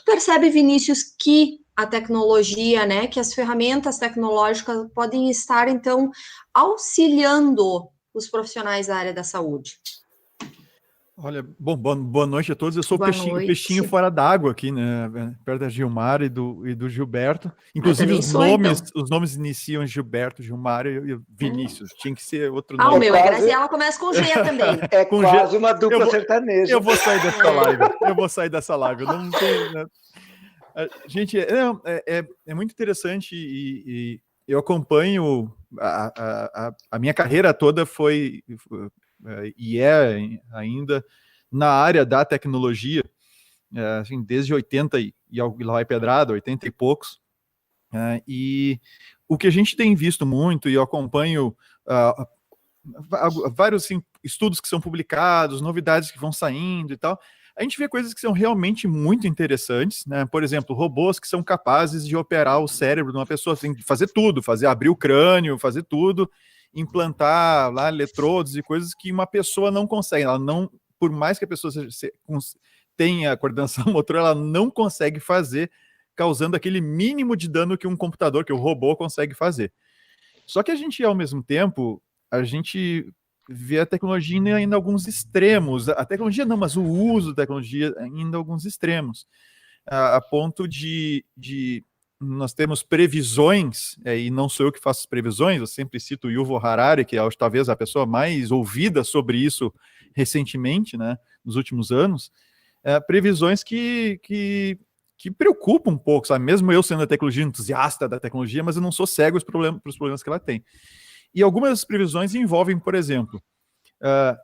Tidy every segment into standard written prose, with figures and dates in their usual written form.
percebe, Vinícius, que a tecnologia, né, que as ferramentas tecnológicas podem estar, então, auxiliando os profissionais da área da saúde? Olha, bom, boa noite a todos. Eu sou o peixinho fora d'água aqui, né? Perto da Gilmar e do Gilberto. Inclusive, os nomes iniciam Gilberto, Gilmar e Vinícius. Tinha que ser outro nome. O meu é Graziela, começa com G também. É quase uma dupla sertaneja. Eu vou sair dessa live. Eu vou sair dessa live. Eu não tenho, né? Gente, é muito interessante e eu acompanho a minha carreira toda foi e é ainda na área da tecnologia, assim, desde 80 e lá vai pedrada, 80 e poucos, e o que a gente tem visto muito, e eu acompanho vários assim, estudos que são publicados, novidades que vão saindo e tal, a gente vê coisas que são realmente muito interessantes, né? Por exemplo, robôs que são capazes de operar o cérebro de uma pessoa, assim, fazer tudo, abrir o crânio, fazer tudo, implantar lá eletrodos e coisas que uma pessoa não consegue. Ela não, por mais que a pessoa tenha coordenação motora, ela não consegue fazer, causando aquele mínimo de dano que um computador, que o robô consegue fazer. Só que a gente, ao mesmo tempo, a gente vê a tecnologia ainda em alguns extremos. A tecnologia não, mas o uso da tecnologia ainda em alguns extremos. A ponto de nós temos previsões, e não sou eu que faço as previsões, eu sempre cito o Yuval Harari, que é talvez a pessoa mais ouvida sobre isso recentemente, né, nos últimos anos, previsões que preocupam um pouco, sabe? Mesmo eu sendo a tecnologia, entusiasta da tecnologia, mas eu não sou cego para os problemas que ela tem. E algumas das previsões envolvem, por exemplo,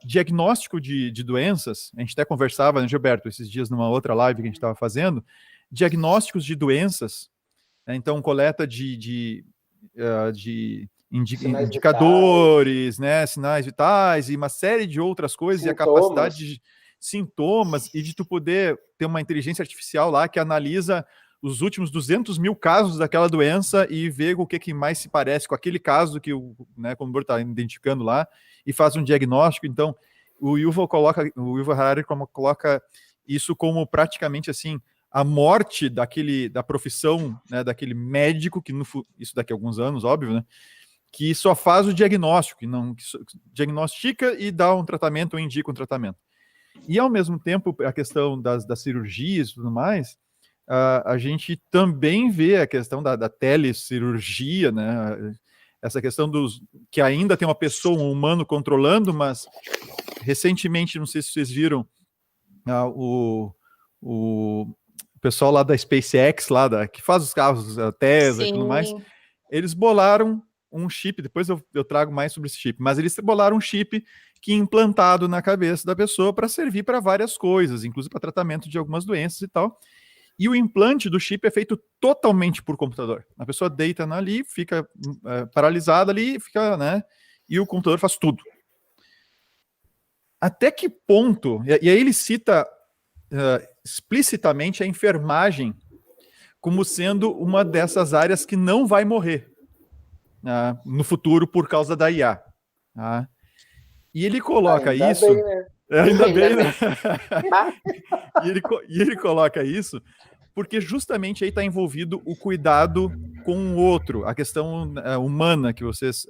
diagnóstico de doenças. A gente até conversava, né, Gilberto, esses dias numa outra live que a gente estava fazendo, diagnósticos de doenças, né, então coleta de indicadores, né, sinais vitais e uma série de outras coisas, sintomas. E a capacidade de sintomas e de tu poder ter uma inteligência artificial lá que analisa os últimos 200 mil casos daquela doença e ver o que mais se parece com aquele caso que o Bruno está identificando lá e faz um diagnóstico. Então, o Yuval Harari coloca isso como praticamente assim a morte da profissão, né, daquele médico que isso daqui a alguns anos, óbvio, né, que só faz o diagnóstico, que diagnostica e dá um tratamento ou indica um tratamento. E ao mesmo tempo a questão das cirurgias e tudo mais, a gente também vê a questão da telecirurgia, né? Essa questão que ainda tem uma pessoa, um humano controlando, mas recentemente, não sei se vocês viram, o pessoal lá da SpaceX, que faz os carros, a Tesla e tudo mais, eles bolaram um chip, depois eu trago mais sobre esse chip, mas eles bolaram um chip que é implantado na cabeça da pessoa para servir para várias coisas, inclusive para tratamento de algumas doenças e tal. E o implante do chip é feito totalmente por computador. A pessoa deita ali, fica paralisada ali, né? E o computador faz tudo. Até que ponto? E aí ele cita explicitamente a enfermagem como sendo uma dessas áreas que não vai morrer no futuro por causa da IA. E ele coloca ainda isso... Bem, né? Ainda bem, né? E ele coloca isso porque justamente aí está envolvido o cuidado com o outro, a questão humana que vocês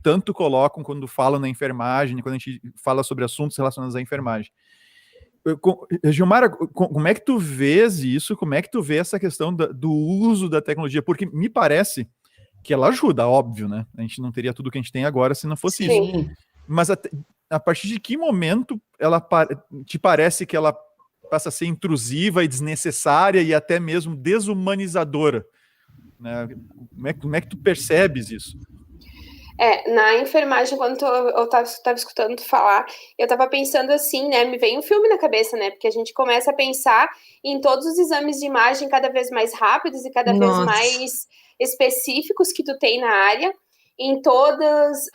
tanto colocam quando falam na enfermagem, quando a gente fala sobre assuntos relacionados à enfermagem. Gilmara, como é que tu vês isso? Como é que tu vê essa questão do uso da tecnologia? Porque me parece que ela ajuda, óbvio, né? A gente não teria tudo que a gente tem agora se não fosse isso. Mas a partir de que momento ela te parece que ela passa a ser intrusiva e desnecessária e até mesmo desumanizadora, né? Como é que tu percebes isso? Na enfermagem, quando eu tava escutando tu falar, eu tava pensando assim, né, me veio um filme na cabeça, né, porque a gente começa a pensar em todos os exames de imagem cada vez mais rápidos e cada vez mais específicos que tu tem na área, em todas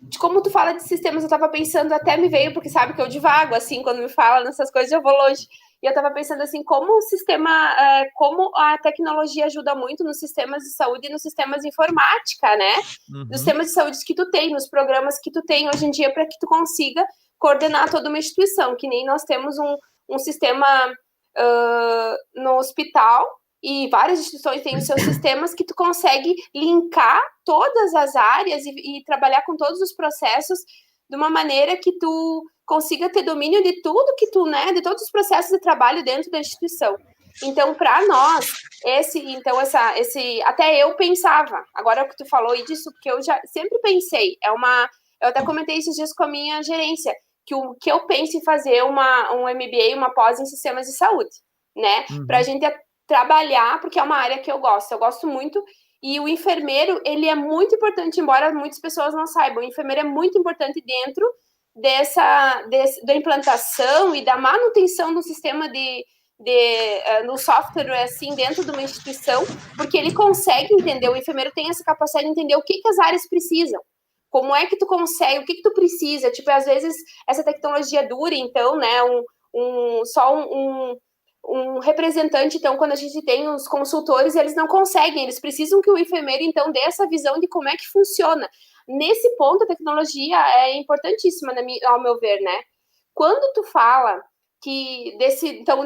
de como tu fala de sistemas, eu tava pensando, até me veio, porque sabe que eu divago, assim, quando me fala nessas coisas, eu vou longe. E eu tava pensando, assim, como o sistema, como a tecnologia ajuda muito nos sistemas de saúde e nos sistemas de informática, né? Nos sistemas de saúde que tu tem, nos programas que tu tem hoje em dia, para que tu consiga coordenar toda uma instituição, que nem nós temos um sistema no hospital, e várias instituições têm os seus sistemas que tu consegue linkar todas as áreas e trabalhar com todos os processos de uma maneira que tu consiga ter domínio de tudo que tu, né, de todos os processos de trabalho dentro da instituição. Então, para nós, até eu pensava, agora que tu falou disso, porque eu já sempre pensei, eu até comentei esses dias com a minha gerência, que eu penso em fazer um MBA, uma pós em sistemas de saúde, né, para a gente trabalhar, porque é uma área que eu gosto muito, e o enfermeiro, ele é muito importante, embora muitas pessoas não saibam, o enfermeiro é muito importante dentro da implantação e da manutenção do sistema no software, assim, dentro de uma instituição, porque ele consegue entender, o enfermeiro tem essa capacidade de entender o que as áreas precisam, como é que tu consegue, o que tu precisa, tipo, às vezes essa tecnologia dura, então, né, um representante, então, quando a gente tem os consultores, eles não conseguem, eles precisam que o enfermeiro, então, dê essa visão de como é que funciona. Nesse ponto, a tecnologia é importantíssima, ao meu ver, né? Quando tu fala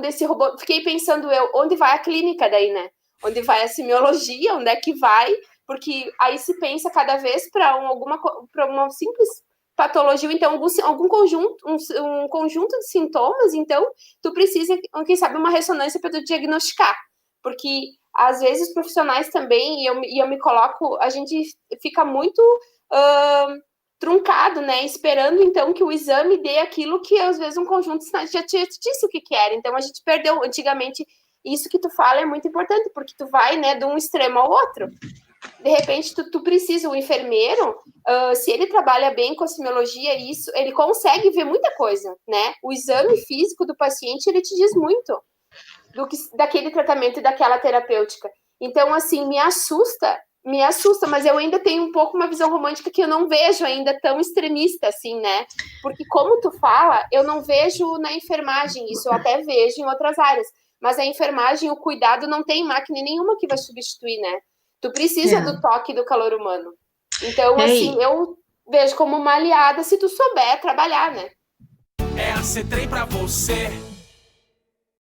desse robô, fiquei pensando onde vai a clínica daí, né? Onde vai a semiologia, onde é que vai? Porque aí se pensa cada vez para uma simples patologia, então algum conjunto, um conjunto de sintomas, então tu precisa, quem sabe, uma ressonância para tu diagnosticar, porque às vezes os profissionais também, e eu me coloco, a gente fica muito truncado, né, esperando então que o exame dê aquilo que às vezes um conjunto de sinais já te disse o que era, então a gente perdeu antigamente. Isso que tu fala é muito importante, porque tu vai, né, de um extremo ao outro. De repente, tu precisa, o enfermeiro, se ele trabalha bem com a semiologia, ele consegue ver muita coisa, né? O exame físico do paciente, ele te diz muito daquele tratamento e daquela terapêutica. Então, assim, me assusta, mas eu ainda tenho um pouco uma visão romântica que eu não vejo ainda tão extremista, assim, né? Porque como tu fala, eu não vejo na enfermagem, isso eu até vejo em outras áreas, mas a enfermagem, o cuidado, não tem máquina nenhuma que vai substituir, né? Tu precisa do toque do calor humano. Então, assim, eu vejo como uma aliada se tu souber trabalhar, né? É a C3 pra você.